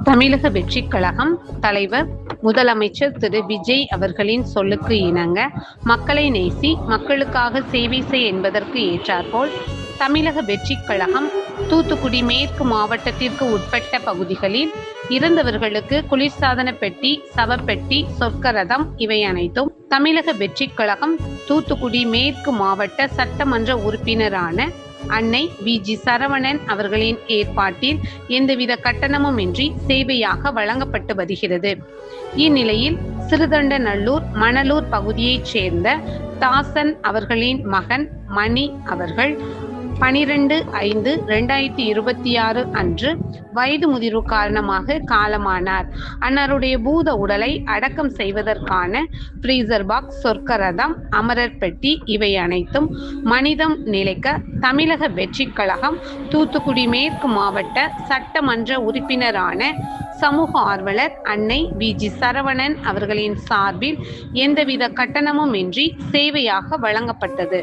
தமிழக வெற்றிக் கழகம் தலைவர் முதலமைச்சர் திரு விஜய் அவர்களின் சொல்லுக்கு இணங்க மக்களை நேசி மக்களுக்காக சேவை செய் என்பதற்கு ஏற்றாற்போல் தமிழக வெற்றிக் கழகம் தூத்துக்குடி மேற்கு மாவட்டத்திற்கு உட்பட்ட பகுதிகளில் இறந்தவர்களுக்கு குளிர்சாதன பெட்டி, சவப்பெட்டி, சொர்க்கரதம் இவை அனைத்தும் தமிழக வெற்றிக் கழகம் தூத்துக்குடி மேற்கு மாவட்ட சட்டமன்ற உறுப்பினரான அன்னை வி.ஜி. சரவணன் அவர்களின் ஏற்பாட்டில் எந்தவித கட்டணமுமின்றி சேவையாக வழங்கப்பட்டு வருகிறது. இந்நிலையில் சிறுதொண்டநல்லூர் மணலூர் பகுதியைச் சேர்ந்த தாசன் அவர்களின் மகன் மணி அவர்கள் 12/5/2026 அன்று வயது முதிர்வு காரணமாக காலமானார். அன்னாருடைய பூத உடலை அடக்கம் செய்வதற்கான ஃப்ரீசர் பாக்ஸ், சொர்க்கரதம், அமரர் பெட்டி இவை அனைத்தும் மனிதம் நிலைக்க தமிழக வெற்றிக் கழகம் தூத்துக்குடி மேற்கு மாவட்ட சட்டமன்ற உறுப்பினரான சமூக ஆர்வலர் அன்னை வி.ஜி. சரவணன் அவர்களின் சார்பில் எந்தவித கட்டணமும் இன்றி சேவையாக வழங்கப்பட்டது.